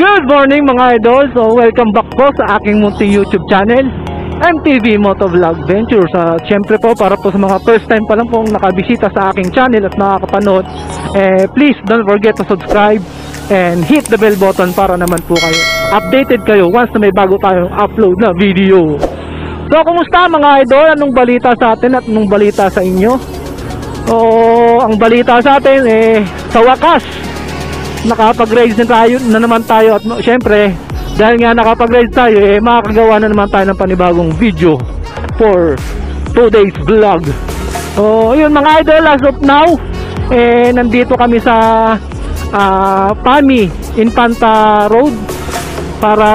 Good morning mga idol. So welcome back po sa aking munting YouTube channel, MTV Motovlog Ventures. Siyempre po, para po sa mga first time pa lang pong nakabisita sa aking channel at nakakapanood, please don't forget to subscribe and hit the bell button para naman po kayo updated kayo once na may bago tayong upload na video. So kumusta mga idol? Anong balita sa atin at anong balita sa inyo? So ang balita sa atin sa wakas nakapag-ride na naman tayo, at syempre dahil nga nakapag-ride tayo, makakagawa na naman tayo ng panibagong video for today's vlog. So yun mga idol, as of now nandito kami sa PAMI Infanta Road para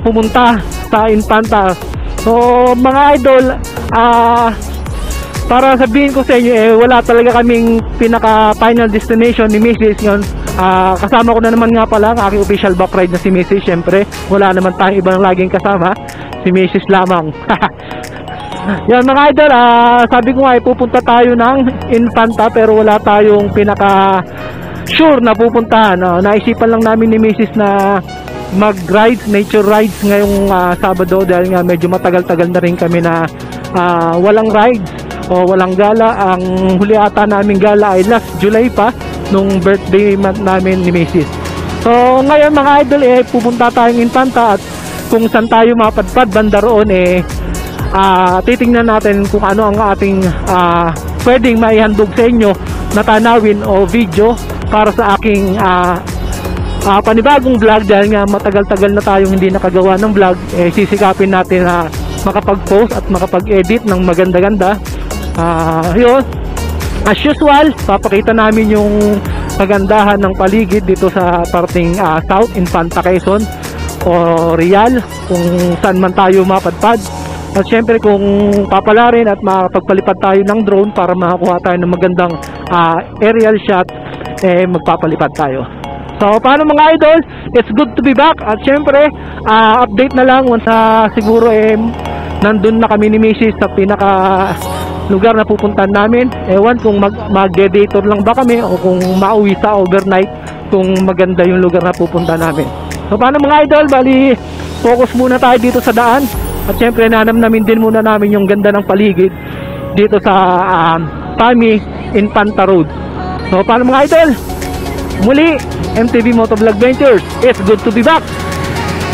pumunta sa Infanta. So mga idol, para sabihin ko sa inyo, wala talaga kaming pinaka final destination ni Mrs. Yun, kasama ko na naman nga pala ang aking official back ride na si Mrs. Syempre wala naman tayong ibang laging kasama, si Mrs. lamang. Yan mga idol, sabi ko nga pupunta tayo ng Infanta pero wala tayong pinaka sure na pupuntahan. Naisipan lang namin ni Mrs. na mag-rides, nature rides ngayong Sabado dahil nga medyo matagal-tagal na rin kami na walang rides o walang gala. Ang huli ata namin gala ay last July pa, nung birthday month namin ni Mrs. So ngayon mga idol, pupunta tayong Infanta, at kung saan tayo mapadpad banda roon, titingnan natin kung ano ang ating pwedeng maihandog sa inyo na tanawin o video para sa aking panibagong vlog. Dahil nga matagal-tagal na tayong hindi nakagawa ng vlog, sisikapin natin na makapag-post at makapag-edit ng maganda-ganda. Yun, as usual, papakita namin yung kagandahan ng paligid dito sa parting South Infanta, Quezon o Real, kung saan man tayo mapadpad. At syempre kung papalarin at makapagpalipad tayo ng drone para makakuha tayo ng magandang aerial shot, magpapalipad tayo. So paano mga idol, it's good to be back. At syempre update na lang once siguro nandun na kami ni Mrs. sa pinaka lugar na pupuntahan namin. Ewan kung mag-deditor lang ba kami o kung mauwi sa overnight, kung maganda yung lugar na pupuntahan namin. So paano mga idol, bali focus muna tayo dito sa daan. At syempre nanamnamin din muna namin yung ganda ng paligid dito sa PAMI Infanta Road. So paano mga idol, muli MTV Motovlog Ventures, it's good to be back.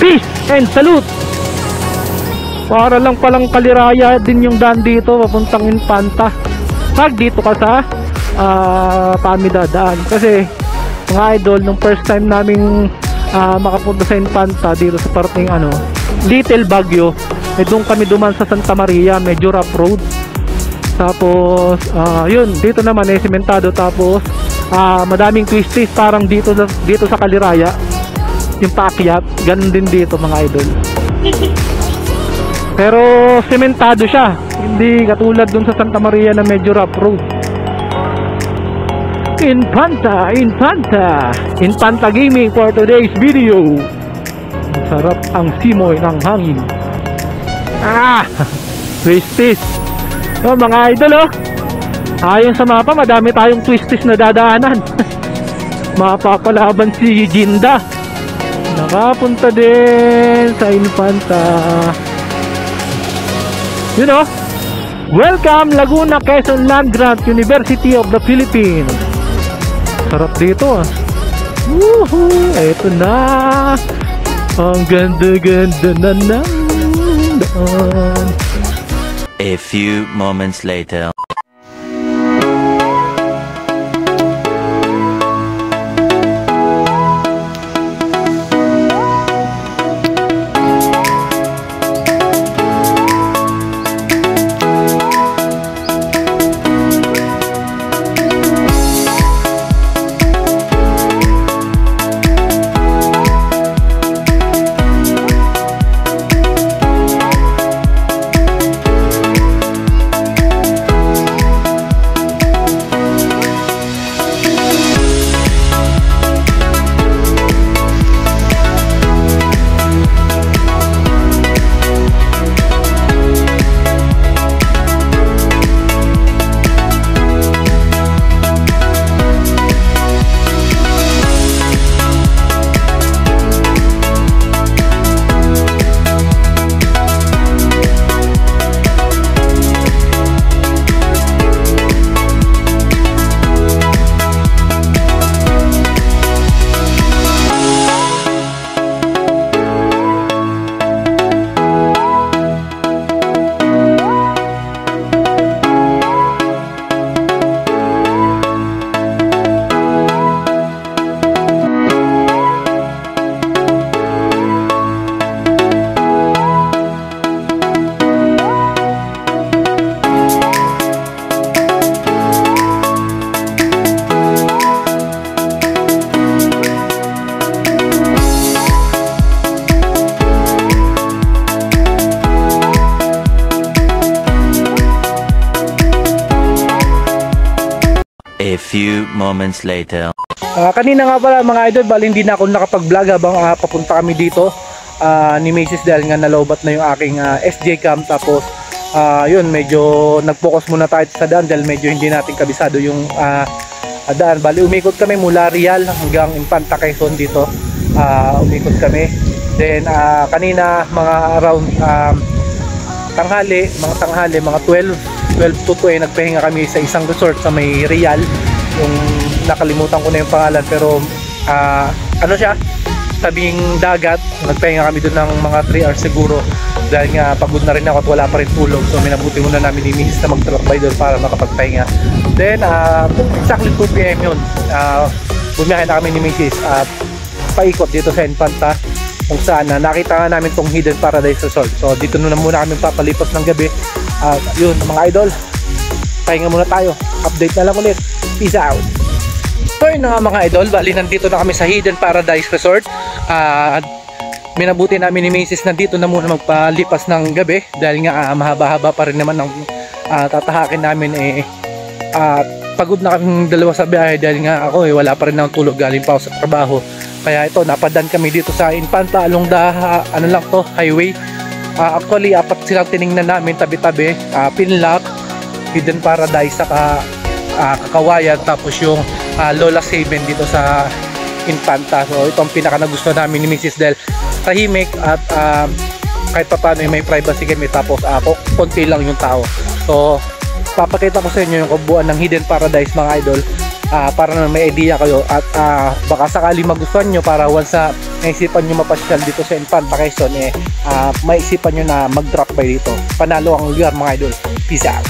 Peace and salute. Para lang palang kaliraya din yung daan dito papuntang Infanta pag dito ka sa PAMI dadaan. Kasi mga idol, nung first time naming makapunta sa Infanta dito sa parting Little Baguio, doon kami duman sa Santa Maria, medyo rough road. Tapos yun, dito naman sementado. Tapos madaming twisties, parang dito sa kaliraya yung paakyat, ganun din dito mga idol. Pero sementado siya, hindi katulad dun sa Santa Maria na medyo rough road. Infanta Gaming for today's video. Sarap ang simoy ng hangin. Twisties. So mga idol, ayon sa mapa, madami tayong twisties na dadaanan. Mapapalaban si Jinda, nakapunta din sa Infanta. You know, welcome Laguna, Quezon Land Grant University of the Philippines. Sarap dito Woohoo! Eto na, ang ganda-ganda na ng daan. A few moments later. A few moments later. Kanina nga pala mga idol, bali hindi na ako nakapag-vlog habang papunta kami dito ni Macy's dahil nga nalobat na yung aking SJ cam. Tapos yun, medyo nag-focus muna tayo sa daan dahil medyo hindi natin kabisado yung daan. Bali umikot kami mula Real hanggang Infanta Quezon dito. Umikot kami. Then kanina mga around tanghali, mga 12 to 2 nagpahinga kami sa isang resort sa may Real. Yung nakalimutan ko na yung pangalan pero ano siya, tabing dagat. Nagpahinga kami doon ng mga 3 hours siguro dahil nga pagod na rin ako at wala pa rin tulog, so minabuti muna namin ni Miss na magtrabaho doon para makapagpahinga. Then exactly 2 PM yun, bumiyahe na kami ni Mrs. at paikot dito sa Infanta kung saan nakita nga namin tong Hidden Paradise Resort. So dito na muna kami papalipas ng gabi. Yun mga idol, pahinga muna tayo, update na lang ulit. Peace out. So yun nga mga idol, bali nandito na kami sa Hidden Paradise Resort. Minabuti namin ni Macy's na dito na muna magpalipas ng gabi dahil nga mahaba-haba pa rin naman ang tatahakin namin. Pagod na kaming dalawa sa biyahe dahil nga ako wala pa rin akong tulog, galing pa ako sa trabaho. Kaya ito, napadan kami dito sa Infanta along the ano lang to, highway. Actually 4 silang tiningnan namin tabi-tabi, Pinlock, Hidden Paradise, saka Kakawayan, tapos yung Lola's Haven dito sa Infanta. So ito ang pinaka nagustuhan namin ni Mrs. Del, tahimik at kahit pa paano may privacy kami, tapos konti lang yung tao. So papakita ko sa inyo yung kabuuan ng Hidden Paradise mga idol, para naman may idea kayo at baka sakali magustuhan nyo, para once na naisipan nyo mapasyal dito sa Infanta Quezon, maisipan nyo na mag-drop by dito. Panalo ang lugar mga idol. Peace out.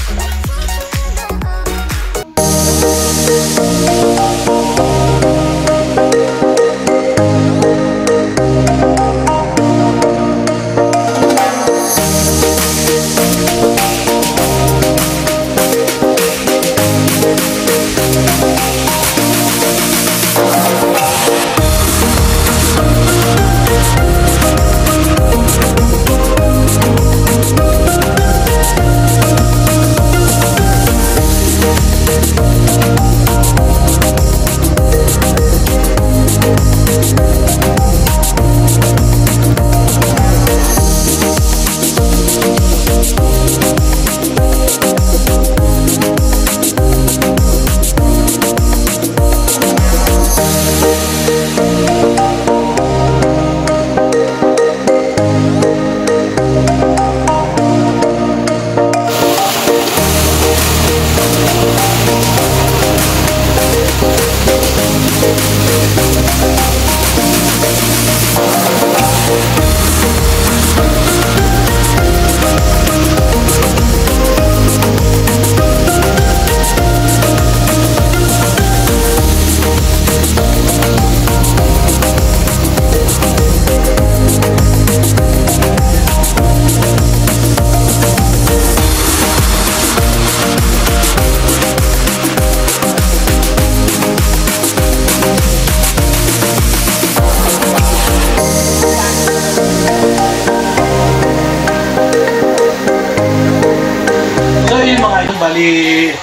Bali,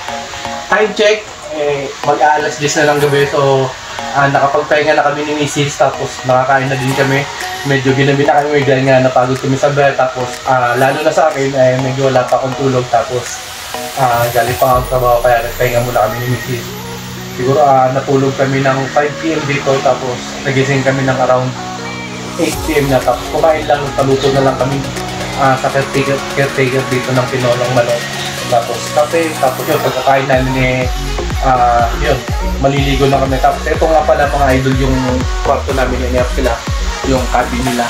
time check, mag-aalas 10 na lang gabi. So, nakapagpahinga na kami ni Mrs. Tapos nakakain na din kami. Medyo ginabi na kami dahil nga napagod kami sa biyahe. Tapos, lalo na sa akin, medyo wala pa akong tulog. Tapos, galing pa akong trabaho kaya nagpahinga muna kami ni Mrs. Siguro natulog kami ng 5 PM dito. Tapos, nagising kami ng around 8 PM na. Tapos, kumain lang, paluto na lang kami sa caretaker dito ng Pinolong Manok. Tapos kape, tapos yun, pagkakain namin yun, maliligo na kami. Tapos ito nga pala mga idol yung kwarto namin, yan sila, yung cabin nila,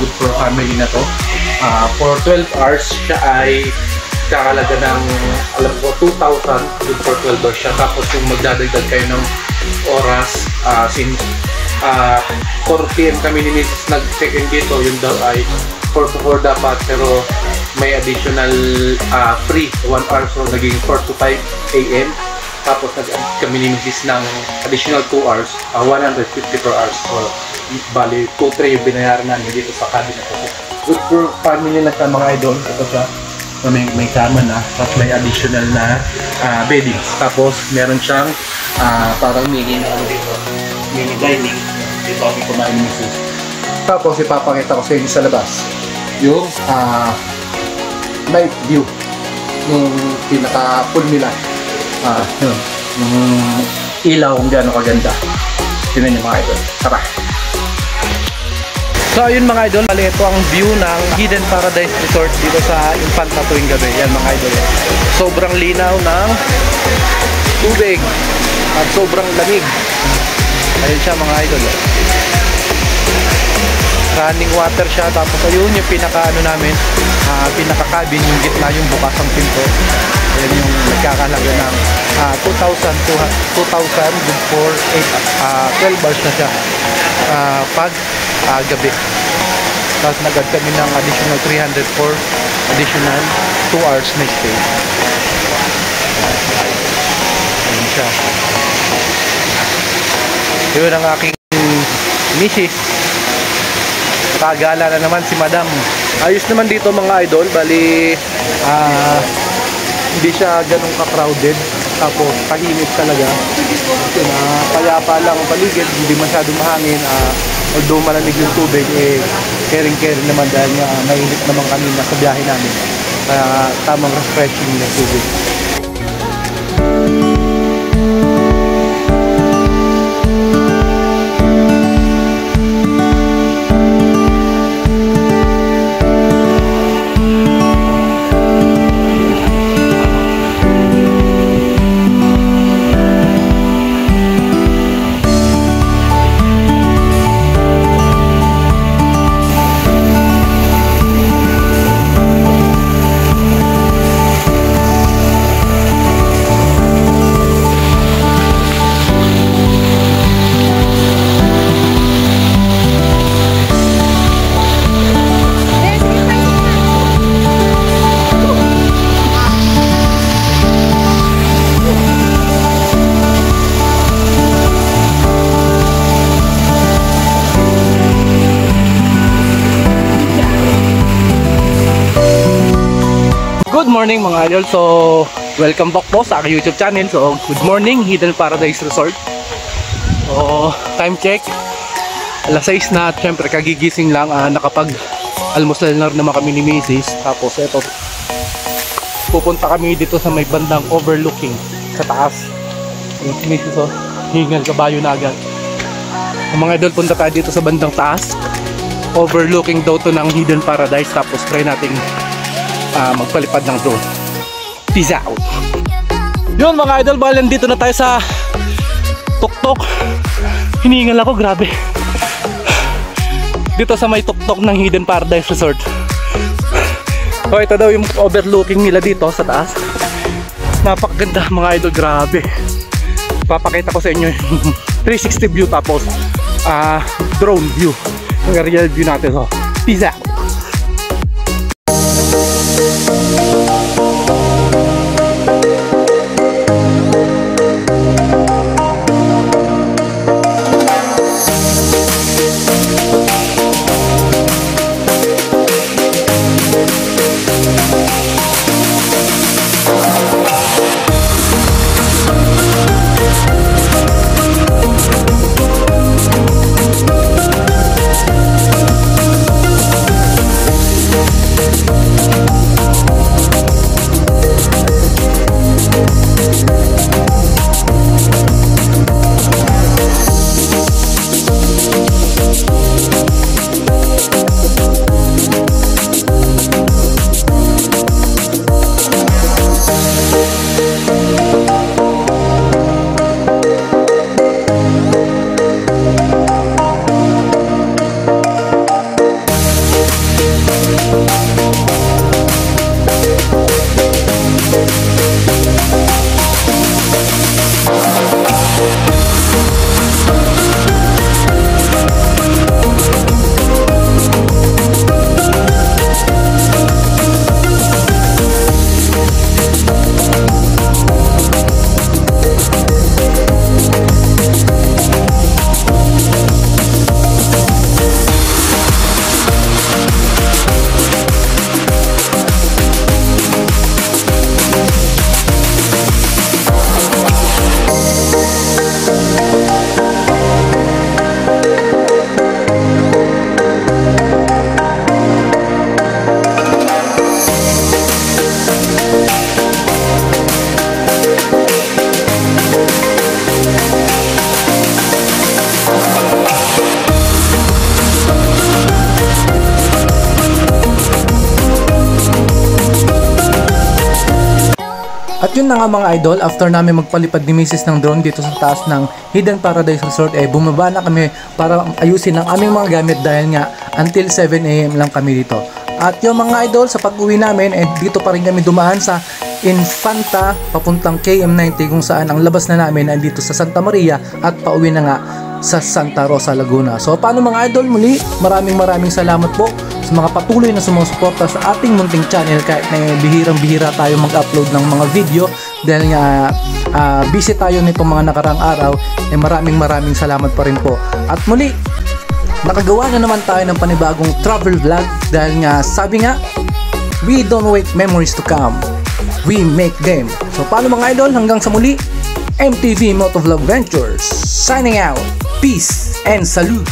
good for family na to. For 12 hours siya ay kakalaga ng, alam ko, 2,000, good for 12 hours siya. Tapos kung magdadagdag kayo ng oras, since 4 PM kami ni Mrs. nag-check-in dito, yun daw ay 4 to 4 dapat, pero may additional free 1 hour, so naging 4 to 5 AM. Tapos kami ni Mrs. ng additional 2 hours, 150 per hours. So bali 2-3 yung binayaran namin dito sa cabin na to. Good for family na siya mga idol. Ito siya, So, may kama na, tapos may additional na beddings. Tapos meron siyang parang mini dining. Dito kami kumain ni Mrs. Tapos ipapakita ko sa inyo sa labas yung night view ng pinaka-pool nila. Yun. Yung ilaw kung gaano kaganda. Tingnan niyo mga idol. Tara! So ayun mga idol, bali ito ang view ng Hidden Paradise Resort dito sa Infanta tuwing gabi. Yan mga idol. Sobrang linaw ng tubig at sobrang lamig. Ayun siya mga idol. Running water siya, tapos ayun yung pinaka namin, pinaka cabin, yung gitna yung bukas ang pinto. Ayun yung nagkakalaga ng 2,000 for 12 hours na siya pag gabi. Tapos nagad kami ng additional 300 for additional 2 hours na stay. Ayun siya. Yun ang aking misis. Nakagala na naman si madam. Ayos naman dito mga idol. Bali hindi siya ganun ka-crowded. Tapos tahimik talaga. Payapa lang ang paligid. Hindi masyadong mahangin. Although malamig yung tubig, caring naman dahil mainit naman kami sa biyahe namin. Kaya tamang refreshing na tubig. Good morning mga idol. So, welcome back po sa aking YouTube channel. So, good morning, Hidden Paradise Resort. So, time check. Alas 6 na at syempre kagigising lang. Nakapag-almusal na naman kami ni Mrs. Tapos, eto. Pupunta kami dito sa may bandang overlooking sa taas. Yung si Mrs. Hingal kabayo na agad. Mga idol, punta tayo dito sa bandang taas. Overlooking daw to ng Hidden Paradise. Tapos, try natin magpalipad ng drone. Peace out. Yun mga idol, bali dito na tayo sa tuktok. Hiningal ako, grabe. Dito sa may tuktok ng Hidden Paradise Resort. So ito daw yung overlooking nila dito sa taas. Napakaganda mga idol, grabe. Papakita ko sa inyo yung 360 view tapos drone view. Yung aerial view natin. So, peace out. yun na nga mga idol, after namin magpalipad ni Mrs. ng drone dito sa taas ng Hidden Paradise Resort, bumaba na kami para ayusin ang aming mga gamit dahil nga until 7 AM lang kami dito. At yung mga idol, sa pag-uwi namin, dito pa rin kami dumaan sa Infanta papuntang KM90 kung saan ang labas na namin ay dito sa Santa Maria at pauwi na nga sa Santa Rosa, Laguna. So paano mga idol, muli maraming salamat po sa mga patuloy na sumusuporta sa ating munting channel kahit na bihirang-bihira tayo mag-upload ng mga video dahil nga busy tayo nitong mga nakarang araw. Maraming salamat pa rin po. At muli, nakagawa na naman tayo ng panibagong travel vlog dahil nga sabi nga, we don't wait memories to come, we make them. So paano mga idol, hanggang sa muli, MTV Motovlog Ventures signing out. Peace and salute.